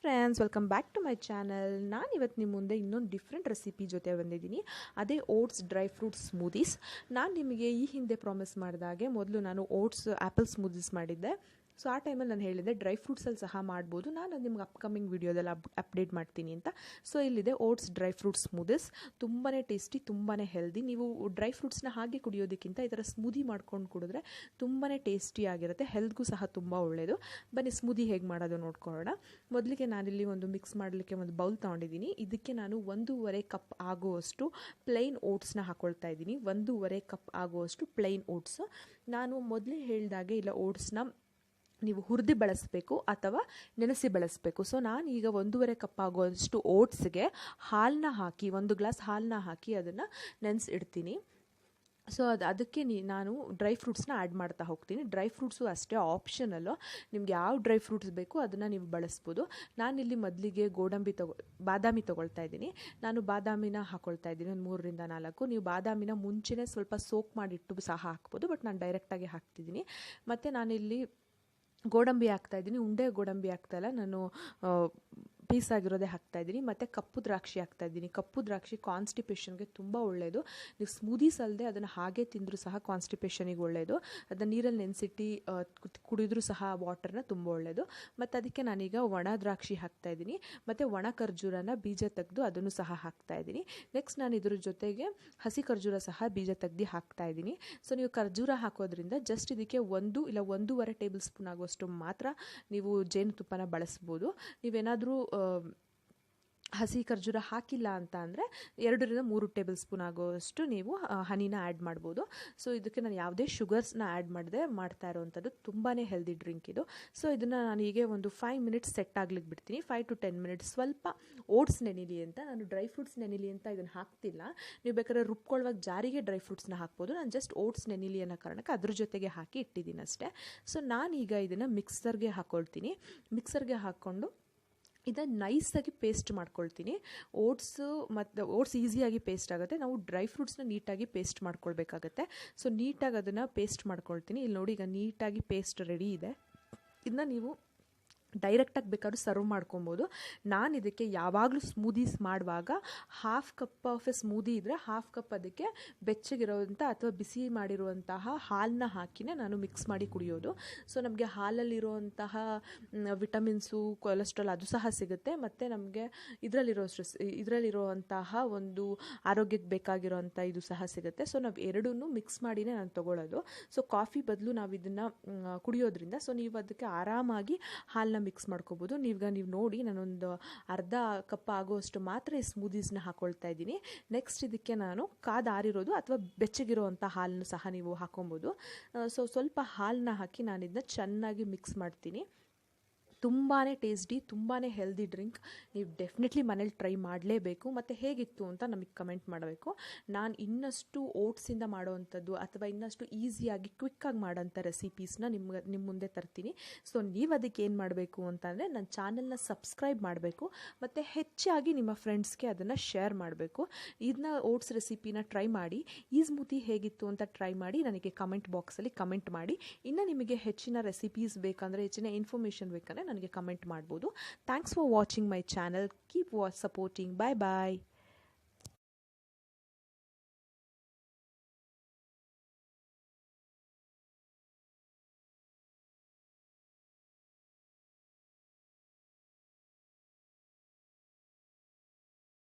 Friends, welcome back to my channel. ನಾನು ಇವತ್ತು ನಿಮ್ಮ ಮುಂದೆ ಇನ್ನೊಂದು ಡಿಫ್ರೆಂಟ್ ರೆಸಿಪಿ ಜೊತೆ ಬಂದಿದ್ದೀನಿ. ಅದೇ ಓಟ್ಸ್ ಡ್ರೈ ಫ್ರೂಟ್ ಸ್ಮೂದೀಸ್. ನಾನು ನಿಮಗೆ ಈ ಹಿಂದೆ ಪ್ರಾಮಿಸ್ ಮಾಡಿದಾಗೆ ಮೊದಲು ನಾನು ಓಟ್ಸ್ ಆ್ಯಪಲ್ ಸ್ಮೂದೀಸ್ ಮಾಡಿದ್ದೆ. ಸೊ ಆ ಟೈಮಲ್ಲಿ ನಾನು ಹೇಳಿದ್ದೆ ಡ್ರೈ ಫ್ರೂಟ್ಸಲ್ಲಿ ಸಹ ಮಾಡ್ಬೋದು, ನಾನು ನಿಮ್ಗೆ ಅಪ್ಕಮಿಂಗ್ ವೀಡಿಯೋದಲ್ಲಿ ಅಪ್ಡೇಟ್ ಮಾಡ್ತೀನಿ ಅಂತ. ಸೊ ಇಲ್ಲಿದೆ ಓಟ್ಸ್ ಡ್ರೈ ಫ್ರೂಟ್ ಸ್ಮೂದೀಸ್. ತುಂಬಾ ಟೇಸ್ಟಿ, ತುಂಬಾ ಹೆಲ್ದಿ. ನೀವು ಡ್ರೈ ಫ್ರೂಟ್ಸ್ನ ಹಾಗೆ ಕುಡಿಯೋದಕ್ಕಿಂತ ಈ ಥರ ಸ್ಮೂದಿ ಮಾಡ್ಕೊಂಡು ಕುಡಿದ್ರೆ ತುಂಬಾ ಟೇಸ್ಟಿ ಆಗಿರುತ್ತೆ, ಹೆಲ್ತ್ಗೂ ಸಹ ತುಂಬ ಒಳ್ಳೆಯದು. ಬನ್ನಿ ಸ್ಮೂದಿ ಹೇಗೆ ಮಾಡೋದು ನೋಡ್ಕೊಳ್ಳೋಣ. ಮೊದಲಿಗೆ ನಾನಿಲ್ಲಿ ಒಂದು ಮಿಕ್ಸ್ ಮಾಡಲಿಕ್ಕೆ ಒಂದು ಬೌಲ್ ತೊಗೊಂಡಿದ್ದೀನಿ. ಇದಕ್ಕೆ ನಾನು 1.5 ಕಪ್ ಆಗುವಷ್ಟು ಪ್ಲೈನ್ ಓಟ್ಸ್ನ ಹಾಕ್ಕೊಳ್ತಾ ಇದ್ದೀನಿ. 1.5 ಕಪ್ ಆಗುವಷ್ಟು ಪ್ಲೈನ್ ಓಟ್ಸ್. ನಾನು ಮೊದಲೇ ಹೇಳಿದಾಗೆ ಇಲ್ಲ, ಓಟ್ಸ್ನ ನೀವು ಹುರಿದು ಬಳಸಬೇಕು ಅಥವಾ ನೆನೆಸಿ ಬಳಸಬೇಕು. ಸೊ ನಾನು ಈಗ 1.5 ಕಪ್ ಆಗುವಷ್ಟು ಓಟ್ಸ್ಗೆ ಹಾಲನ್ನ ಹಾಕಿ, 1 ಗ್ಲಾಸ್ ಹಾಲನ್ನ ಹಾಕಿ ಅದನ್ನು ನೆನೆಸಿಡ್ತೀನಿ. ಸೊ ಅದಕ್ಕೆ ನಾನು ಡ್ರೈ ಫ್ರೂಟ್ಸ್ನ ಆ್ಯಡ್ ಮಾಡ್ತಾ ಹೋಗ್ತೀನಿ. ಡ್ರೈ ಫ್ರೂಟ್ಸು ಅಷ್ಟೇ ಆಪ್ಷನಲ್ಲು, ನಿಮ್ಗೆ ಯಾವ ಡ್ರೈ ಫ್ರೂಟ್ಸ್ ಬೇಕು ಅದನ್ನು ನೀವು ಬಳಸ್ಬೋದು. ನಾನಿಲ್ಲಿ ಮೊದಲಿಗೆ ಬಾದಾಮಿ ತೊಗೊಳ್ತಾ ಇದ್ದೀನಿ. ನಾನು ಬಾದಾಮಿನ ಹಾಕ್ಕೊಳ್ತಾ ಇದ್ದೀನಿ, ಒಂದು 3ರಿಂದ 4. ನೀವು ಬಾದಾಮಿನ ಮುಂಚೆನೇ ಸ್ವಲ್ಪ ಸೋಕ್ ಮಾಡಿಟ್ಟು ಸಹ ಹಾಕ್ಬೋದು, ಬಟ್ ನಾನು ಡೈರೆಕ್ಟಾಗಿ ಹಾಕ್ತಿದ್ದೀನಿ. ಮತ್ತು ನಾನಿಲ್ಲಿ ಗೋಡಂಬಿ ಹಾಕ್ತಾಯಿದ್ದೀನಿ. ಉಂಡೆ ಗೋಡಂಬಿ ಹಾಕ್ತಾಯಿಲ್ಲ, ನಾನು ಪೀಸ್ ಆಗಿರೋದೇ ಹಾಕ್ತಾಯಿದ್ದೀನಿ. ಮತ್ತು ಕಪ್ಪು ದ್ರಾಕ್ಷಿ ಹಾಕ್ತಾಯಿದ್ದೀನಿ. ಕಪ್ಪು ದ್ರಾಕ್ಷಿ ಕಾನ್ಸ್ಟಿಪೇಷನ್ಗೆ ತುಂಬ ಒಳ್ಳೆಯದು. ನೀವು ಸ್ಮೂದೀಸ್ ಅಲ್ಲದೆ ಅದನ್ನು ಹಾಗೆ ತಿಂದರೂ ಸಹ ಕಾನ್ಸ್ಟಿಪೇಷನಿಗೆ ಒಳ್ಳೆಯದು. ಅದನ್ನು ನೀರಲ್ಲಿ ನೆನೆಸಿಟ್ಟು ಕುಡಿದ್ರೂ ಸಹ ವಾಟರ್ನ ತುಂಬ ಒಳ್ಳೆಯದು. ಮತ್ತು ಅದಕ್ಕೆ ನಾನೀಗ ಒಣ ದ್ರಾಕ್ಷಿ ಹಾಕ್ತಾಯಿದ್ದೀನಿ. ಮತ್ತು ಒಣ ಖರ್ಜೂರನ ಬೀಜ ತೆಗೆದು ಅದನ್ನು ಸಹ ಹಾಕ್ತಾಯಿದ್ದೀನಿ. ನೆಕ್ಸ್ಟ್ ನಾನು ಇದ್ರ ಜೊತೆಗೆ ಹಸಿ ಖರ್ಜೂರ ಸಹ ಬೀಜ ತೆಗೆದು ಹಾಕ್ತಾಯಿದ್ದೀನಿ. ಸೊ ನೀವು ಖರ್ಜೂರ ಹಾಕೋದ್ರಿಂದ ಜಸ್ಟ್ ಇದಕ್ಕೆ 1 ಇಲ್ಲ 1.5 ಟೇಬಲ್ ಸ್ಪೂನ್ ಆಗುವಷ್ಟು ಮಾತ್ರ ನೀವು ಜೇನುತುಪ್ಪನ ಬಳಸ್ಬೋದು. ನೀವೇನಾದರೂ ಹಸಿ ಖರ್ಜೂರ ಹಾಕಿಲ್ಲ ಅಂತ ಅಂದರೆ 2ರಿಂದ 3 ಟೇಬಲ್ ಸ್ಪೂನ್ ಆಗೋಷ್ಟು ನೀವು ಹನಿನ ಆ್ಯಡ್ ಮಾಡ್ಬೋದು. ಸೊ ಇದಕ್ಕೆ ನಾನು ಯಾವುದೇ ಶುಗರ್ಸ್ನ ಆ್ಯಡ್ ಮಾಡದೆ ಮಾಡ್ತಾ ಇರೋವಂಥದ್ದು. ತುಂಬಾ ಹೆಲ್ದಿ ಡ್ರಿಂಕ್ ಇದು. ಸೊ ಇದನ್ನು ನಾನು ಹೀಗೆ ಒಂದು 5 ಮಿನಿಟ್ಸ್ ಸೆಟ್ ಆಗ್ಲಿಕ್ಕೆ ಬಿಡ್ತೀನಿ. 5 to 10 ಮಿನಿಟ್ಸ್. ಸ್ವಲ್ಪ ಓಟ್ಸ್ ನೆನಿಲಿ ಅಂತ, ನಾನು ಡ್ರೈ ಫ್ರೂಟ್ಸ್ ನೆನಿಲಿ ಅಂತ ಇದನ್ನು ಹಾಕ್ತಿಲ್ಲ. ನೀವು ಬೇಕಾದ್ರೆ ರುಬ್ಕೊಳ್ಳುವಾಗ ಜಾರಿಗೆ ಡ್ರೈ ಫ್ರೂಟ್ಸ್ನ ಹಾಕ್ಬೋದು. ನಾನು ಜಸ್ಟ್ ಓಟ್ಸ್ ನೆನಿಲಿ ಅನ್ನೋ ಕಾರಣಕ್ಕೆ ಅದ್ರ ಜೊತೆಗೆ ಹಾಕಿ ಇಟ್ಟಿದ್ದೀನಿ ಅಷ್ಟೇ. ಸೊ ನಾನೀಗ ಇದನ್ನು ಮಿಕ್ಸರ್ಗೆ ಹಾಕ್ಕೊಳ್ತೀನಿ. ಮಿಕ್ಸರ್ಗೆ ಹಾಕ್ಕೊಂಡು ಇದನ್ನು ನೈಸಾಗಿ ಪೇಸ್ಟ್ ಮಾಡ್ಕೊಳ್ತೀನಿ. ಓಟ್ಸ್ ಈಸಿಯಾಗಿ ಪೇಸ್ಟ್ ಆಗುತ್ತೆ. ನಾವು ಡ್ರೈ ಫ್ರೂಟ್ಸ್ನ ನೀಟಾಗಿ ಪೇಸ್ಟ್ ಮಾಡ್ಕೊಳ್ಬೇಕಾಗತ್ತೆ. ಸೊ ನೀಟಾಗಿ ಅದನ್ನು ಪೇಸ್ಟ್ ಮಾಡ್ಕೊಳ್ತೀನಿ. ಇಲ್ಲಿ ನೋಡಿ, ಈಗ ನೀಟಾಗಿ ಪೇಸ್ಟ್ ರೆಡಿ ಇದೆ. ಇದನ್ನ ನೀವು ಡೈರೆಕ್ಟಾಗಿ ಬೇಕಾದ್ರೂ ಸರ್ವ್ ಮಾಡ್ಕೊಬೋದು. ನಾನು ಇದಕ್ಕೆ ಯಾವಾಗಲೂ ಸ್ಮೂದೀಸ್ ಮಾಡುವಾಗ 1/2 ಕಪ್ ಆಫ್ ಎ ಸ್ಮೂದಿ ಇದ್ದರೆ 1/2 ಕಪ್ ಅದಕ್ಕೆ ಬೆಚ್ಚಗಿರೋವಂಥ ಅಥವಾ ಬಿಸಿ ಮಾಡಿರುವಂತಹ ಹಾಲನ್ನ ಹಾಕಿನೇ ನಾನು ಮಿಕ್ಸ್ ಮಾಡಿ ಕುಡಿಯೋದು. ಸೊ ನಮಗೆ ಹಾಲಲ್ಲಿರುವಂತಹ ವಿಟಮಿನ್ಸು, ಕೊಲೆಸ್ಟ್ರಾಲ್ ಅದು ಸಹ ಸಿಗುತ್ತೆ. ಮತ್ತು ನಮಗೆ ಇದರಲ್ಲಿರುವಂತಹ ಒಂದು ಆರೋಗ್ಯಕ್ಕೆ ಬೇಕಾಗಿರೋವಂಥ ಇದು ಸಹ ಸಿಗುತ್ತೆ. ಸೊ ನಾವು ಎರಡನ್ನೂ ಮಿಕ್ಸ್ ಮಾಡಿನೇ ನಾನು ತೊಗೊಳ್ಳೋದು. ಸೊ ಕಾಫಿ ಬದಲು ನಾವು ಇದನ್ನು ಕುಡಿಯೋದ್ರಿಂದ ಸೊ ನೀವು ಅದಕ್ಕೆ ಆರಾಮಾಗಿ ಹಾಲನ್ನ ಮಿಕ್ಸ್ ಮಾಡ್ಕೋಬೋದು. ನೀವು ನೋಡಿ, ನಾನೊಂದು 1/2 ಕಪ್ ಆಗುವಷ್ಟು ಮಾತ್ರ ಈ ಸ್ಮೂದೀಸ್ನ ಹಾಕ್ಕೊಳ್ತಾ ಇದ್ದೀನಿ. ನೆಕ್ಸ್ಟ್ ಇದಕ್ಕೆ ನಾನು ಕಾದಾರಿರೋದು ಅಥವಾ ಬೆಚ್ಚಗಿರುವಂಥ ಹಾಲನ್ನು ಸಹ ನೀವು ಹಾಕೊಬೋದು. ಸೊ ಸ್ವಲ್ಪ ಹಾಲನ್ನ ಹಾಕಿ ನಾನು ಇದನ್ನ ಚೆನ್ನಾಗಿ ಮಿಕ್ಸ್ ಮಾಡ್ತೀನಿ. ತುಂಬಾ ಟೇಸ್ಟಿ, ತುಂಬಾ ಹೆಲ್ದಿ ಡ್ರಿಂಕ್. ನೀವು ಡೆಫಿನೆಟ್ಲಿ ಮನೇಲಿ ಟ್ರೈ ಮಾಡಲೇಬೇಕು. ಮತ್ತು ಹೇಗಿತ್ತು ಅಂತ ನಮಗೆ ಕಮೆಂಟ್ ಮಾಡಬೇಕು. ನಾನು ಇನ್ನಷ್ಟು ಓಟ್ಸಿಂದ ಮಾಡೋವಂಥದ್ದು ಅಥವಾ ಇನ್ನಷ್ಟು ಈಸಿಯಾಗಿ ಕ್ವಿಕ್ಕಾಗಿ ಮಾಡೋಂಥ ರೆಸಿಪೀಸ್ನ ನಿಮ್ಮ ಮುಂದೆ ತರ್ತೀನಿ. ಸೊ ನೀವು ಅದಕ್ಕೆ ಏನು ಮಾಡಬೇಕು ಅಂತಂದರೆ ನನ್ನ ಚಾನಲ್ನ ಸಬ್ಸ್ಕ್ರೈಬ್ ಮಾಡಬೇಕು ಮತ್ತು ಹೆಚ್ಚಾಗಿ ನಿಮ್ಮ ಫ್ರೆಂಡ್ಸ್ಗೆ ಅದನ್ನು ಶೇರ್ ಮಾಡಬೇಕು. ಇದನ್ನ ಓಟ್ಸ್ ರೆಸಿಪಿನ ಟ್ರೈ ಮಾಡಿ, ಈ ಸ್ಮೂದಿ ಹೇಗಿತ್ತು ಅಂತ ಟ್ರೈ ಮಾಡಿ ನನಗೆ ಕಮೆಂಟ್ ಬಾಕ್ಸಲ್ಲಿ ಕಮೆಂಟ್ ಮಾಡಿ. ಇನ್ನು ನಿಮಗೆ ಹೆಚ್ಚಿನ ರೆಸಿಪೀಸ್ ಬೇಕಂದರೆ, ಹೆಚ್ಚಿನ ಇನ್ಫಾರ್ಮೇಷನ್ ಬೇಕಂದರೆ ನನಗೆ ಕಮೆಂಟ್ ಮಾಡ್ಬೋದು. Thanks for watching my channel. Keep supporting. Bye bye.